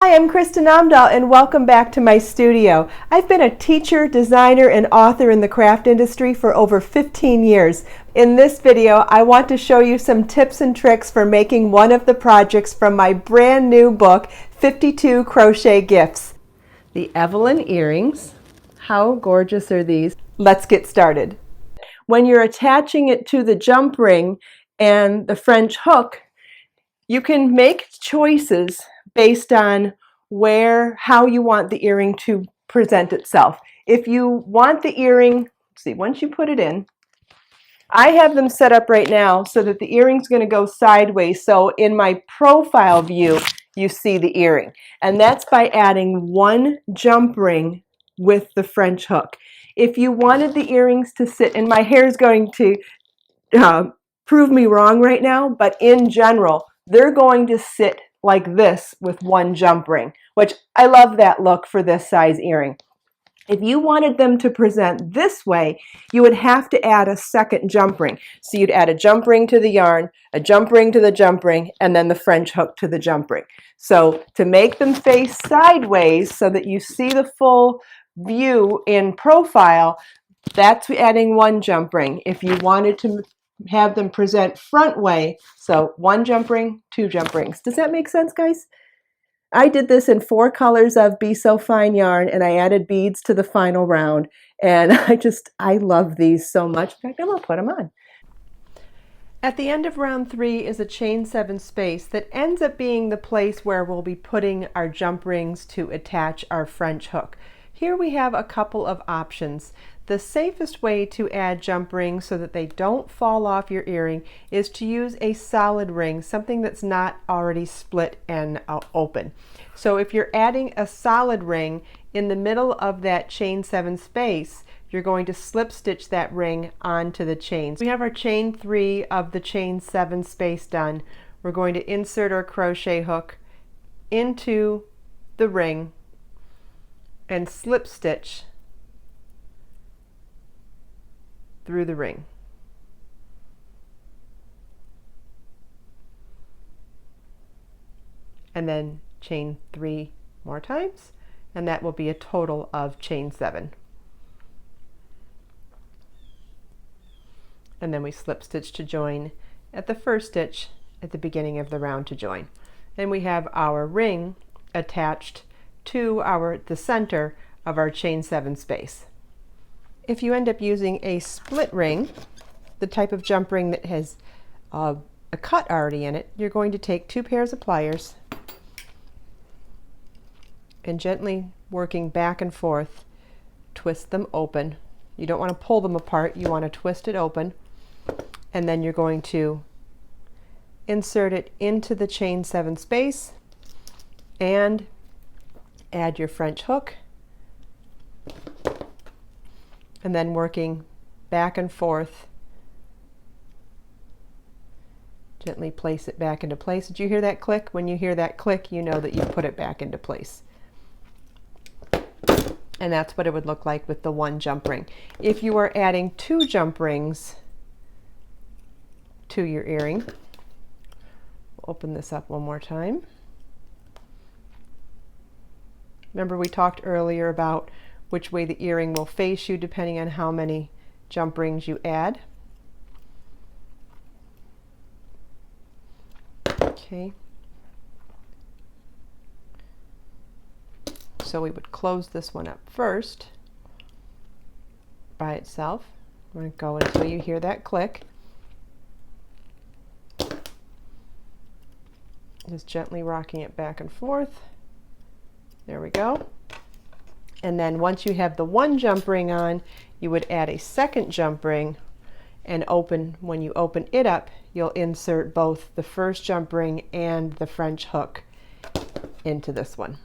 Hi, I'm Kristin Omdahl and welcome back to my studio. I've been a teacher, designer, and author in the craft industry for over 15 years. In this video, I want to show you some tips and tricks for making one of the projects from my brand new book, 52 Crochet Gifts. The Evelyn earrings. How gorgeous are these? Let's get started. When you're attaching it to the jump ring and the French hook, you can make choices based on how you want the earring to present itself. If you want the earring, once you put it in, I have them set up right now so that the earring's going to go sideways. So in my profile view, you see the earring. And that's by adding one jump ring with the French hook. If you wanted the earrings to sit, and my hair is going to prove me wrong right now, but in general, they're going to sit like this with one jump ring, which I love that look for this size earring. If you wanted them to present this way, you would have to add a second jump ring. So you'd add a jump ring to the yarn, a jump ring to the jump ring, and then the French hook to the jump ring. So to make them face sideways so that you see the full view in profile, that's adding one jump ring. If you wanted to have them present front way, so one jump ring, two jump rings. Does that make sense, guys? I did this in 4 colors of Be So Fine yarn, and I added beads to the final round, and I love these so much. In fact, I'm going to put them on. At the end of round 3 is a chain 7 space that ends up being the place where we'll be putting our jump rings to attach our French hook. Here we have a couple of options. The safest way to add jump rings so that they don't fall off your earring is to use a solid ring, something that's not already split and open. So if you're adding a solid ring in the middle of that chain 7 space, you're going to slip stitch that ring onto the chain. We have our chain 3 of the chain 7 space done. We're going to insert our crochet hook into the ring and slip stitch through the ring. And then chain 3 more times, and that will be a total of chain 7. And then we slip stitch to join at the first stitch at the beginning of the round to join. And we have our ring attached to the center of our chain 7 space. If you end up using a split ring, the type of jump ring that has a cut already in it, you're going to take 2 pairs of pliers and gently working back and forth, twist them open. You don't want to pull them apart, you want to twist it open, and then you're going to insert it into the chain 7 space and add your French hook, and then working back and forth, gently place it back into place. Did you hear that click? When you hear that click, you know that you put it back into place. And that's what it would look like with the one jump ring. If you are adding 2 jump rings to your earring, we'll open this up one more time. Remember we talked earlier about which way the earring will face you depending on how many jump rings you add. Okay. So we would close this one up first by itself. We're going to go until you hear that click. Just gently rocking it back and forth. There we go. And then once you have the one jump ring on, you would add a second jump ring and when you open it up, you'll insert both the first jump ring and the French hook into this one.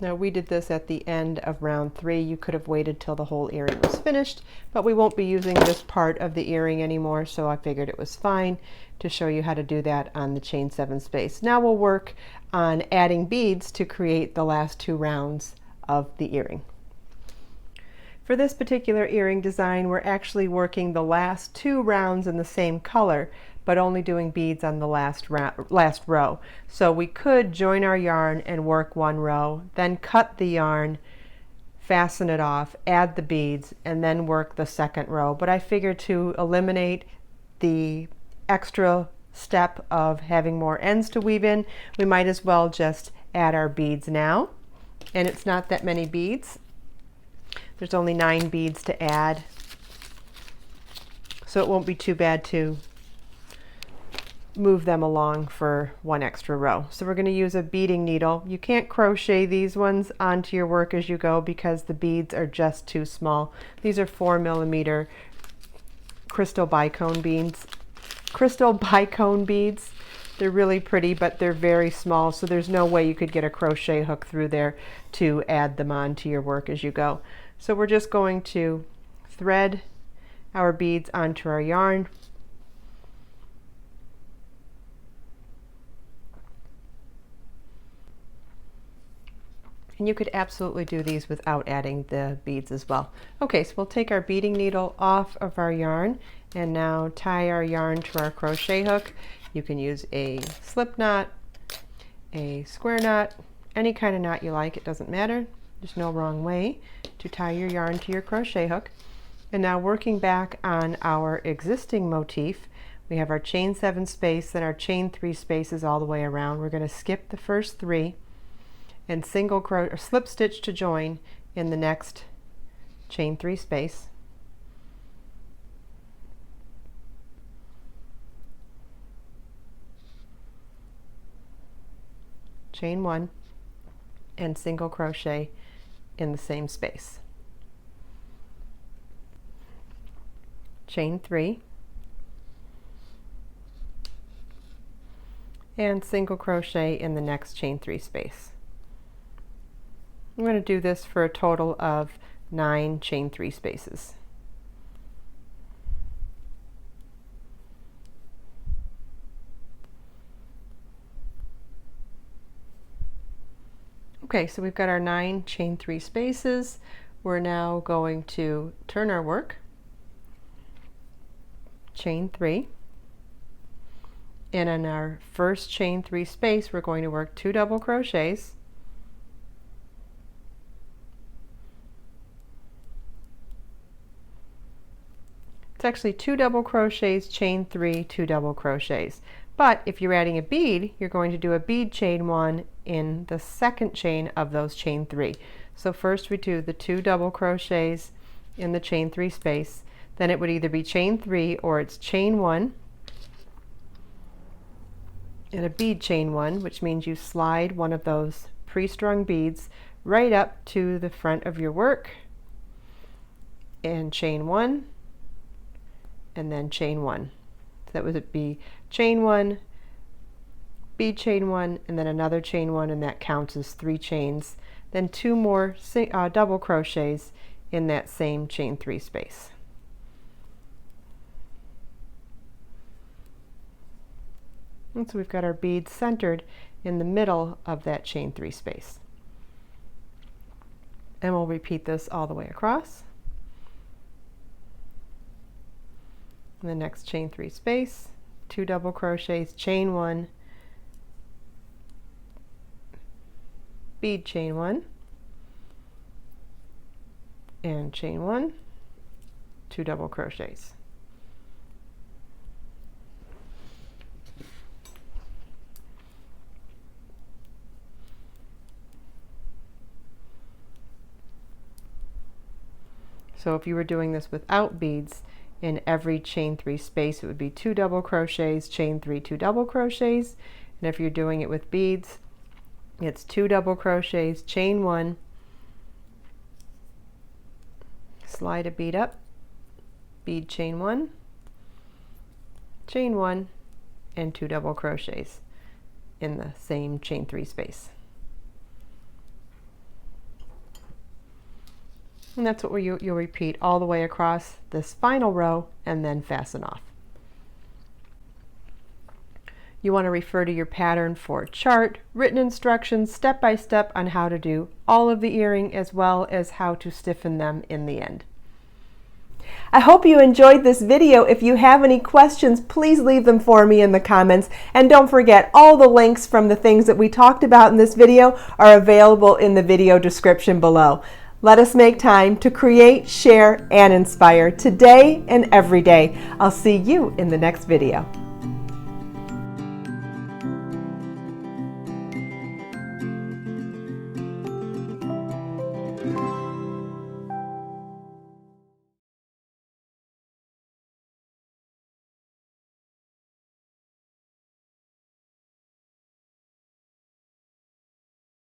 Now we did this at the end of round 3. You could have waited till the whole earring was finished, but we won't be using this part of the earring anymore, so I figured it was fine to show you how to do that on the chain 7 space. Now we'll work on adding beads to create the last 2 rounds of the earring. For this particular earring design, we're actually working the last 2 rounds in the same color, but only doing beads on the last row. So we could join our yarn and work 1 row, then cut the yarn, fasten it off, add the beads, and then work the 2nd row. But I figured to eliminate the extra step of having more ends to weave in, we might as well just add our beads now. And it's not that many beads. There's only 9 beads to add, so it won't be too bad to move them along for 1 extra row. So we're going to use a beading needle. You can't crochet these ones onto your work as you go because the beads are just too small. These are 4mm crystal bicone beads. They're really pretty, but they're very small, so there's no way you could get a crochet hook through there to add them on to your work as you go. So we're just going to thread our beads onto our yarn. And you could absolutely do these without adding the beads as well. Okay, so we'll take our beading needle off of our yarn and now tie our yarn to our crochet hook. You can use a slip knot, a square knot, any kind of knot you like, it doesn't matter. There's no wrong way to tie your yarn to your crochet hook. And now working back on our existing motif, we have our chain 7 space, then our chain 3 spaces all the way around. We're going to skip the first 3 and single crochet or slip stitch to join in the next chain 3 space. Chain 1 and single crochet in the same space. Chain 3 and single crochet in the next chain 3 space. I'm going to do this for a total of 9 chain 3 spaces. Okay, so we've got our 9 chain 3 spaces. We're now going to turn our work, chain 3, and in our first chain 3 space we're going to work 2 double crochets, it's actually 2 double crochets, chain 3, 2 double crochets. But if you're adding a bead, you're going to do a bead chain 1 in the second chain of those chain 3. So first we do the 2 double crochets in the chain 3 space, then it would either be chain 3 or it's chain 1 and a bead chain 1, which means you slide one of those pre-strung beads right up to the front of your work and chain 1 and then chain 1. So that would be chain 1, bead chain 1, and then another chain 1, and that counts as 3 chains. Then 2 more double crochets in that same chain 3 space. And so we've got our beads centered in the middle of that chain 3 space. And we'll repeat this all the way across. In the next chain 3 space, 2 double crochets, chain 1, bead chain 1, and chain 1, 2 double crochets. So if you were doing this without beads, in every chain 3 space it would be 2 double crochets, chain 3, 2 double crochets, and if you're doing it with beads, it's 2 double crochets, chain 1, slide a bead up, bead chain 1, chain 1, and 2 double crochets in the same chain 3 space. And that's what you'll repeat all the way across this final row and then fasten off. You want to refer to your pattern for chart, written instructions, step-by-step on how to do all of the earring as well as how to stiffen them in the end. I hope you enjoyed this video. If you have any questions, please leave them for me in the comments. And don't forget, all the links from the things that we talked about in this video are available in the video description below. Let us make time to create, share, and inspire today and every day. I'll see you in the next video.